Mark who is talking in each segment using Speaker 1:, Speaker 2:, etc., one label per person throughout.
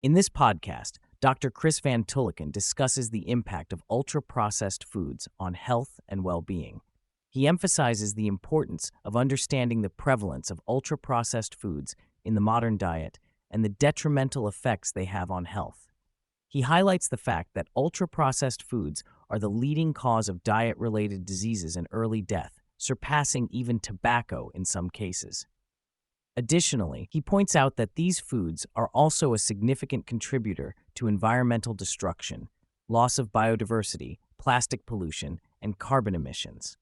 Speaker 1: In this podcast, Dr. Chris Van Tulleken discusses the impact of ultra-processed foods on health and well-being. He emphasizes the importance of understanding the prevalence of ultra-processed foods in the modern diet and the detrimental effects they have on health. He highlights the fact that ultra-processed foods are the leading cause of diet-related diseases and early death, surpassing even tobacco in some cases. Additionally, he points out that these foods are also a significant contributor to environmental destruction, loss of biodiversity, plastic pollution, and carbon emissions.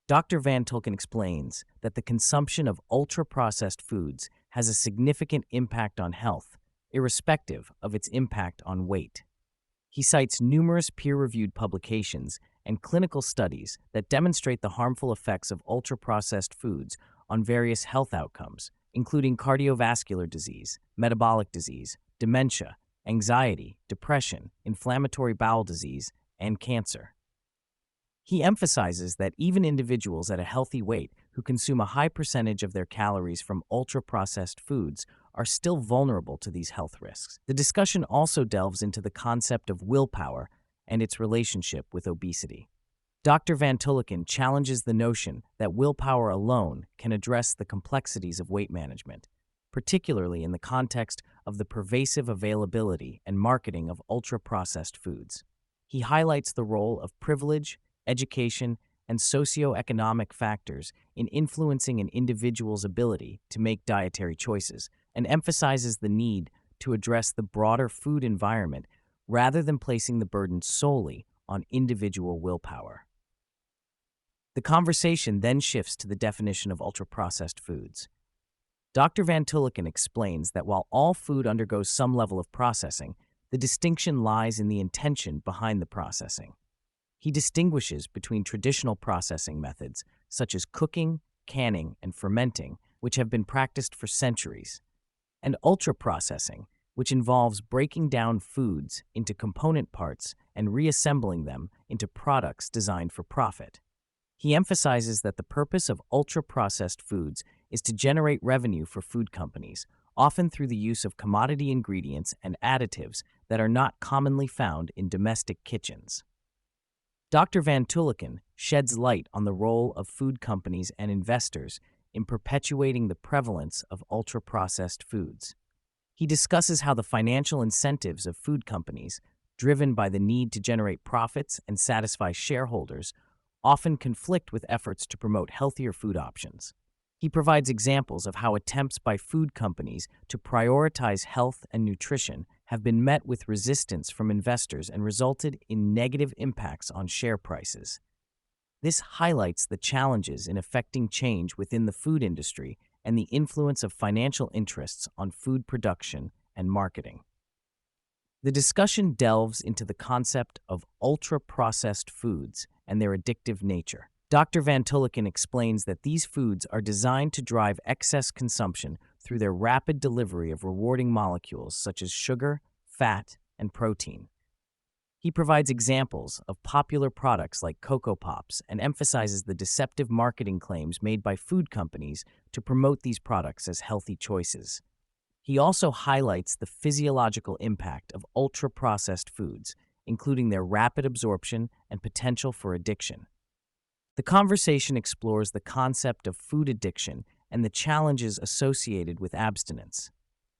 Speaker 1: Dr. Van Tulleken explains that the consumption of ultra-processed foods has a significant impact on health, irrespective of its impact on weight. He cites numerous peer-reviewed publications and clinical studies that demonstrate the harmful effects of ultra-processed foods on various health outcomes, including cardiovascular disease, metabolic disease, dementia, anxiety, depression, inflammatory bowel disease, and cancer. He emphasizes that even individuals at a healthy weight who consume a high percentage of their calories from ultra-processed foods are still vulnerable to these health risks. The discussion also delves into the concept of willpower and its relationship with obesity. Dr. Van Tulleken challenges the notion that willpower alone can address the complexities of weight management, particularly in the context of the pervasive availability and marketing of ultra-processed foods. He highlights the role of privilege, education, and socioeconomic factors in influencing an individual's ability to make dietary choices, and emphasizes the need to address the broader food environment rather than placing the burden solely on individual willpower. The conversation then shifts to the definition of ultra-processed foods. Dr. Van Tulleken explains that while all food undergoes some level of processing, the distinction lies in the intention behind the processing. He distinguishes between traditional processing methods, such as cooking, canning, and fermenting, which have been practiced for centuries, and ultra-processing, which involves breaking down foods into component parts and reassembling them into products designed for profit. He emphasizes that the purpose of ultra-processed foods is to generate revenue for food companies, often through the use of commodity ingredients and additives that are not commonly found in domestic kitchens. Dr. Van Tulleken sheds light on the role of food companies and investors in perpetuating the prevalence of ultra-processed foods. He discusses how the financial incentives of food companies, driven by the need to generate profits and satisfy shareholders, often conflict with efforts to promote healthier food options. He provides examples of how attempts by food companies to prioritize health and nutrition have been met with resistance from investors and resulted in negative impacts on share prices. This highlights the challenges in effecting change within the food industry and the influence of financial interests on food production and marketing. The discussion delves into the concept of ultra-processed foods and their addictive nature. Dr. Van Tulleken explains that these foods are designed to drive excess consumption through their rapid delivery of rewarding molecules such as sugar, fat, and protein. He provides examples of popular products like Cocoa Pops and emphasizes the deceptive marketing claims made by food companies to promote these products as healthy choices. He also highlights the physiological impact of ultra-processed foods, including their rapid absorption and potential for addiction. The conversation explores the concept of food addiction and the challenges associated with abstinence.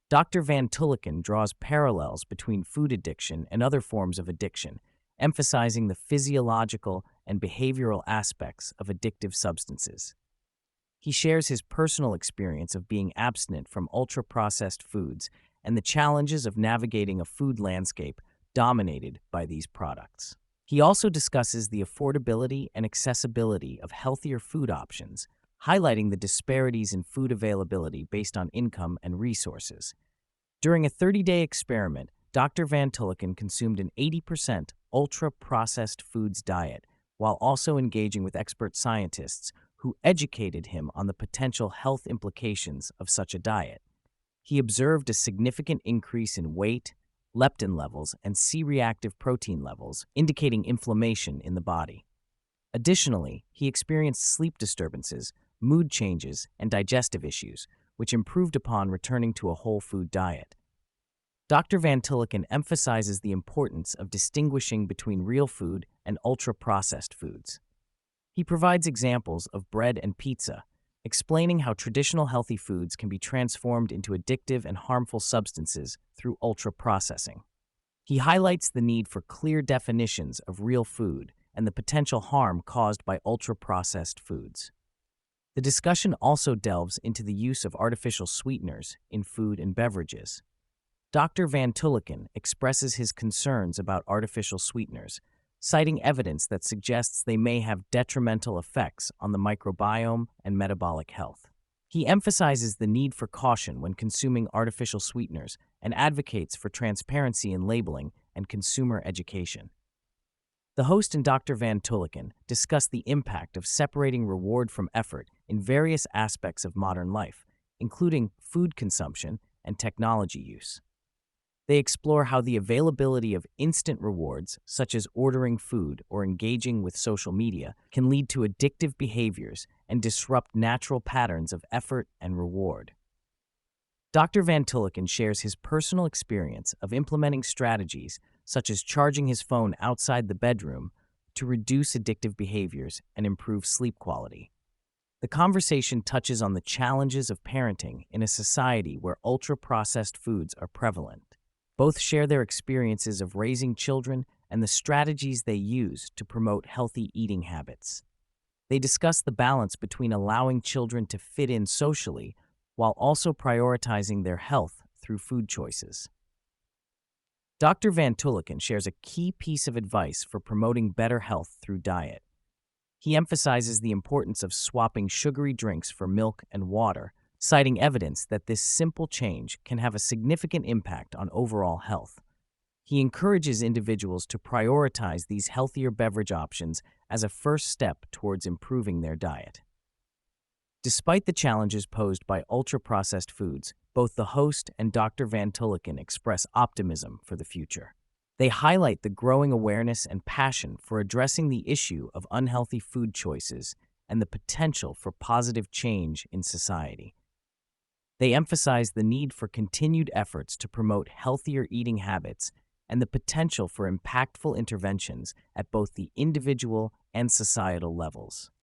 Speaker 1: Dr. Van Tulleken draws parallels between food addiction and other forms of addiction, emphasizing the physiological and behavioral aspects of addictive substances. He shares his personal experience of being abstinent from ultra-processed foods and the challenges of navigating a food landscape dominated by these products. He also discusses the affordability and accessibility of healthier food options, highlighting the disparities in food availability based on income and resources. During a 30-day experiment, Dr. Van Tulleken consumed an 80% ultra-processed foods diet, while also engaging with expert scientists who educated him on the potential health implications of such a diet. He observed a significant increase in weight, leptin levels, and C-reactive protein levels, indicating inflammation in the body. Additionally, he experienced sleep disturbances, mood changes, and digestive issues, which improved upon returning to a whole food diet. Dr. Van Tulleken emphasizes the importance of distinguishing between real food and ultra-processed foods. He provides examples of bread and pizza, explaining how traditional healthy foods can be transformed into addictive and harmful substances through ultra-processing. He highlights the need for clear definitions of real food and the potential harm caused by ultra-processed foods. The discussion also delves into the use of artificial sweeteners in food and beverages. Dr. Van Tulleken expresses his concerns about artificial sweeteners, citing evidence that suggests they may have detrimental effects on the microbiome and metabolic health. He emphasizes the need for caution when consuming artificial sweeteners and advocates for transparency in labeling and consumer education. The host and Dr. Van Tulleken discuss the impact of separating reward from effort in various aspects of modern life, including food consumption and technology use. They explore how the availability of instant rewards, such as ordering food or engaging with social media, can lead to addictive behaviors and disrupt natural patterns of effort and reward. Dr. Van Tulleken shares his personal experience of implementing strategies such as charging his phone outside the bedroom to reduce addictive behaviors and improve sleep quality. The conversation touches on the challenges of parenting in a society where ultra-processed foods are prevalent. Both share their experiences of raising children and the strategies they use to promote healthy eating habits. They discuss the balance between allowing children to fit in socially while also prioritizing their health through food choices. Dr. Van Tulleken shares a key piece of advice for promoting better health through diet. He emphasizes the importance of swapping sugary drinks for milk and water, citing evidence that this simple change can have a significant impact on overall health. He encourages individuals to prioritize these healthier beverage options as a first step towards improving their diet. Despite the challenges posed by ultra-processed foods, both the host and Dr. Van Tulleken express optimism for the future. They highlight the growing awareness and passion for addressing the issue of unhealthy food choices and the potential for positive change in society. They emphasize the need for continued efforts to promote healthier eating habits and the potential for impactful interventions at both the individual and societal levels.